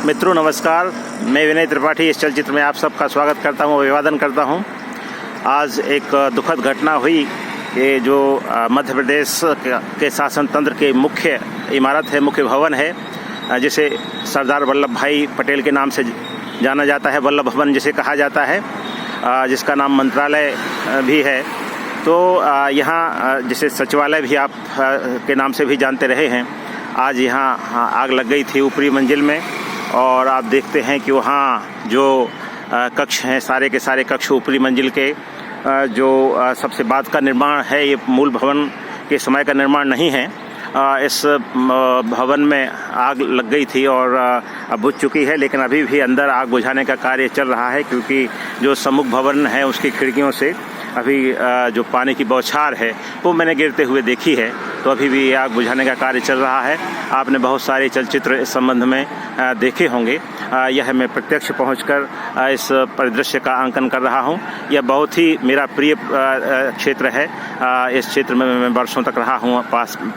मित्रों नमस्कार, मैं विनय त्रिपाठी इस चलचित्र में आप सबका स्वागत करता हूं, अभिवादन करता हूं। आज एक दुखद घटना हुई कि जो मध्य प्रदेश के शासन तंत्र के मुख्य इमारत है, मुख्य भवन है, जिसे सरदार वल्लभ भाई पटेल के नाम से जाना जाता है, वल्लभ भवन जिसे कहा जाता है, जिसका नाम मंत्रालय भी है। तो यहाँ जिसे सचिवालय भी आप के नाम से भी जानते रहे हैं, आज यहाँ आग लग गई थी ऊपरी मंजिल में। और आप देखते हैं कि वहाँ जो कक्ष हैं, सारे के सारे कक्ष ऊपरी मंजिल के, जो सबसे बाद का निर्माण है, ये मूल भवन के समय का निर्माण नहीं है। इस भवन में आग लग गई थी और अब बुझ चुकी है, लेकिन अभी भी अंदर आग बुझाने का कार्य चल रहा है, क्योंकि जो सम्मुख भवन है उसकी खिड़कियों से अभी जो पानी की बौछार है वो मैंने गिरते हुए देखी है। तो अभी भी आग बुझाने का कार्य चल रहा है। आपने बहुत सारे चलचित्र इस संबंध में देखे होंगे। यह मैं प्रत्यक्ष पहुंचकर इस परिदृश्य का अंकन कर रहा हूं। यह बहुत ही मेरा प्रिय क्षेत्र है। इस क्षेत्र में मैं वर्षों तक रहा हूं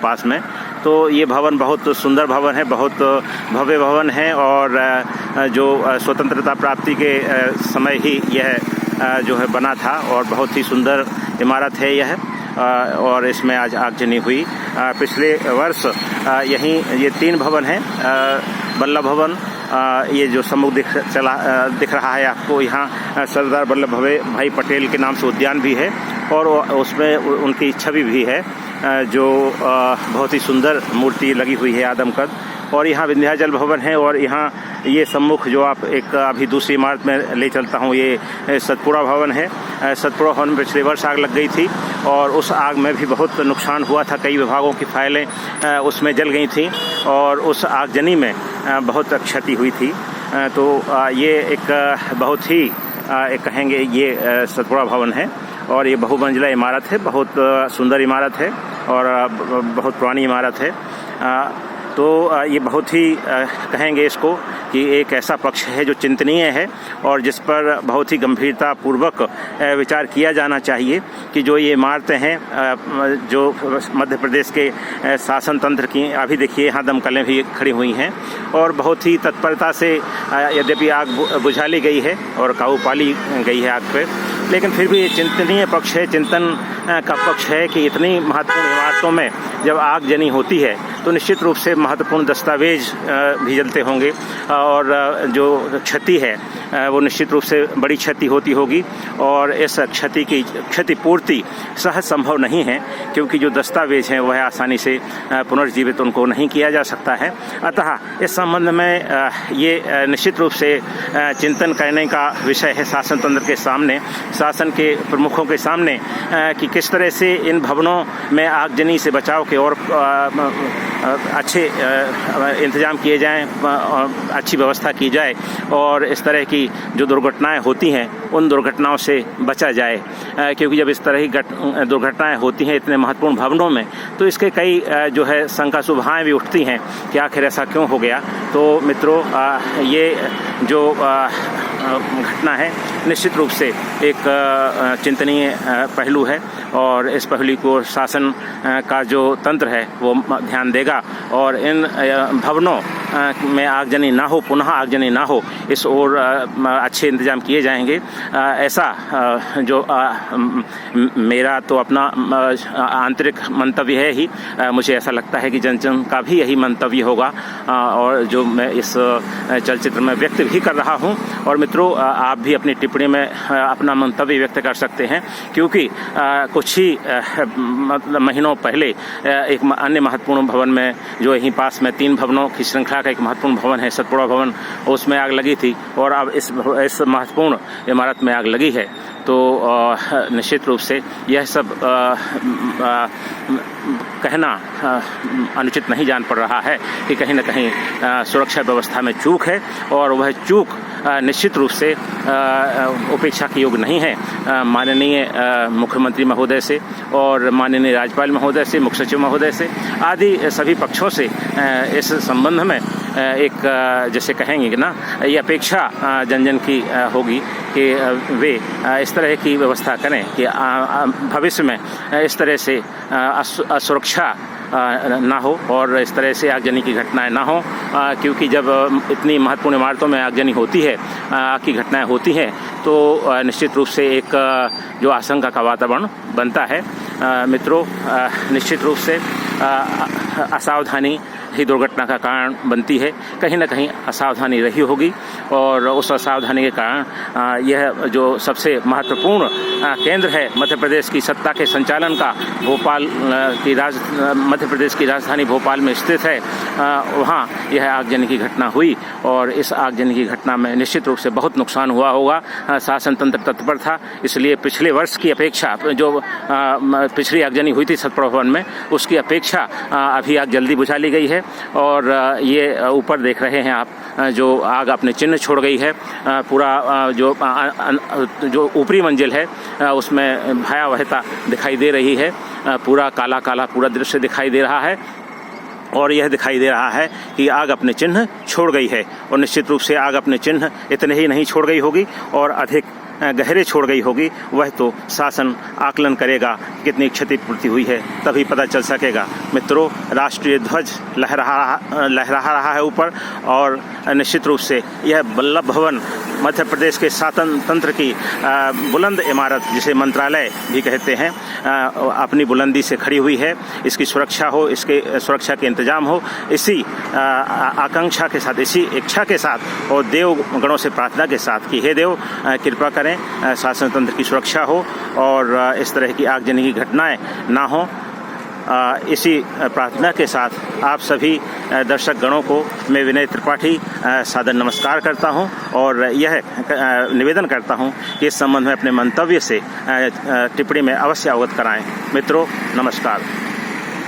पास में। तो ये भवन बहुत सुंदर भवन है, बहुत भव्य भवन है और जो स्वतंत्रता प्राप्ति के समय ही यह जो है बना था और बहुत ही सुंदर इमारत है यह। और इसमें आज आगजनी हुई। पिछले वर्ष यहीं ये 3 भवन हैं। वल्लभ भवन, ये जो सम्मुख दिख रहा है आपको, यहाँ सरदार वल्लभ भाई पटेल के नाम से उद्यान भी है और उसमें उनकी छवि भी है, जो बहुत ही सुंदर मूर्ति लगी हुई है आदमकद। और यहाँ विंध्याचल भवन है और यहाँ ये सम्मुख जो आप एक अभी दूसरी इमारत में ले चलता हूँ, ये सतपुड़ा भवन है। सतपुड़ा भवन में पिछले वर्ष आग लग गई थी और उस आग में भी बहुत नुकसान हुआ था। कई विभागों की फाइलें उसमें जल गई थी और उस आगजनी में बहुत क्षति हुई थी। तो ये एक बहुत ही कहेंगे ये सतपुड़ा भवन है और ये बहुमंजिला इमारत है, बहुत सुंदर इमारत है और बहुत पुरानी इमारत है। तो ये बहुत ही कहेंगे इसको कि एक ऐसा पक्ष है जो चिंतनीय है और जिस पर बहुत ही गंभीरता पूर्वक विचार किया जाना चाहिए कि जो ये इमारतें हैं, जो मध्य प्रदेश के शासन तंत्र की, अभी देखिए यहाँ दमकलें भी खड़ी हुई हैं और बहुत ही तत्परता से यद्यपि आग बुझा ली गई है और काबू पा ली गई है आग पर, लेकिन फिर भी ये चिंतनीय पक्ष है, चिंतन का पक्ष है कि इतनी महत्वपूर्ण इमारतों में जब आगजनी होती है तो निश्चित रूप से महत्वपूर्ण दस्तावेज भी जलते होंगे और जो क्षति है वो निश्चित रूप से बड़ी क्षति होती होगी और इस क्षति की क्षतिपूर्ति सहज संभव नहीं है, क्योंकि जो दस्तावेज हैं वह आसानी से पुनर्जीवित उनको नहीं किया जा सकता है। अतः इस संबंध में ये निश्चित रूप से चिंतन करने का विषय है शासन तंत्र के सामने, शासन के प्रमुखों के सामने, कि किस तरह से इन भवनों में आगजनी से बचाव के और अच्छे इंतजाम किए जाएं, अच्छी व्यवस्था की जाए और इस तरह की जो दुर्घटनाएं होती हैं उन दुर्घटनाओं से बचा जाए, क्योंकि जब इस तरह की दुर्घटनाएं होती हैं इतने महत्वपूर्ण भवनों में तो इसके कई जो है शंका शुभाएं भी उठती हैं कि आखिर ऐसा क्यों हो गया। तो मित्रों, ये जो घटना है निश्चित रूप से एक चिंतनीय पहलू है और इस पहलू को शासन का जो तंत्र है वो ध्यान देगा और इन भवनों में आगजनी ना हो, पुनः आगजनी ना हो, इस ओर अच्छे इंतजाम किए जाएंगे। ऐसा जो मेरा तो अपना आंतरिक मंतव्य है ही, मुझे ऐसा लगता है कि जन जन का भी यही मंतव्य होगा और जो मैं इस चलचित्र में व्यक्त भी कर रहा हूं। और मित्रों, आप भी अपनी टिप्पणी में अपना मंतव्य व्यक्त कर सकते हैं, क्योंकि कुछ ही मतलब महीनों पहले एक अन्य महत्वपूर्ण भवन में, जो यहीं पास में 3 भवनों की श्रृंखला का एक महत्वपूर्ण भवन है सतपुड़ा भवन, उसमें आग लगी थी और अब इस महत्वपूर्ण इमारत में आग लगी है। तो निश्चित रूप से यह सब कहना अनुचित नहीं जान पड़ रहा है कि कहीं न कहीं सुरक्षा व्यवस्था में चूक है और वह चूक निश्चित रूप से उपेक्षा के योग्य नहीं है। माननीय मुख्यमंत्री महोदय से और माननीय राज्यपाल महोदय से, मुख्य सचिव महोदय से आदि सभी पक्षों से इस संबंध में एक जैसे कहेंगे कि ना, ये अपेक्षा जन जन की होगी कि वे इस तरह की व्यवस्था करें कि भविष्य में इस तरह से असुरक्षा ना हो और इस तरह से आगजनी की घटनाएं ना हो, क्योंकि जब इतनी महत्वपूर्ण इमारतों में आगजनी होती है, आग की घटनाएं होती हैं, तो निश्चित रूप से एक जो आशंका का वातावरण बनता है। मित्रों, निश्चित रूप से असावधानी ही दुर्घटना का कारण बनती है। कहीं ना कहीं असावधानी रही होगी और उस असावधानी के कारण यह जो सबसे महत्वपूर्ण केंद्र है मध्य प्रदेश की सत्ता के संचालन का, मध्य प्रदेश की राजधानी भोपाल में स्थित है, वहाँ यह आगजनी की घटना हुई और इस आगजनी की घटना में निश्चित रूप से बहुत नुकसान हुआ होगा। शासन तंत्र तत्पर था, इसलिए पिछले वर्ष की अपेक्षा जो पिछली आगजनी हुई थी सतपुड़ा भवन में, उसकी अपेक्षा अभी आग जल्दी बुझा ली गई है और ये ऊपर देख रहे हैं आप, जो आग अपने चिन्ह छोड़ गई है। पूरा जो ऊपरी मंजिल है उसमें भयावहता दिखाई दे रही है। पूरा काला काला पूरा दृश्य दिखाई दे रहा है और यह दिखाई दे रहा है कि आग अपने चिन्ह छोड़ गई है और निश्चित रूप से आग अपने चिन्ह इतने ही नहीं छोड़ गई होगी और अधिक गहरे छोड़ गई होगी। वह तो शासन आकलन करेगा कितनी क्षतिपूर्ति हुई है, तभी पता चल सकेगा। मित्रों, राष्ट्रीय ध्वज लहरा रहा है ऊपर और निश्चित रूप से यह वल्लभ भवन मध्य प्रदेश के शासन तंत्र की बुलंद इमारत, जिसे मंत्रालय भी कहते हैं, अपनी बुलंदी से खड़ी हुई है। इसकी सुरक्षा हो, इसके सुरक्षा के इंतजाम हो, इसी आकांक्षा के साथ, इसी इच्छा के साथ और देव गणों से प्रार्थना के साथ कि हे देव कृपा करें, शासन तंत्र की सुरक्षा हो और इस तरह की आगजनी की घटनाएं ना हो। इसी प्रार्थना के साथ आप सभी दर्शक गणों को मैं विनय त्रिपाठी सादर नमस्कार करता हूं और यह निवेदन करता हूं कि इस संबंध में अपने मंतव्य से टिप्पणी में अवश्य अवगत कराएं। मित्रों, नमस्कार।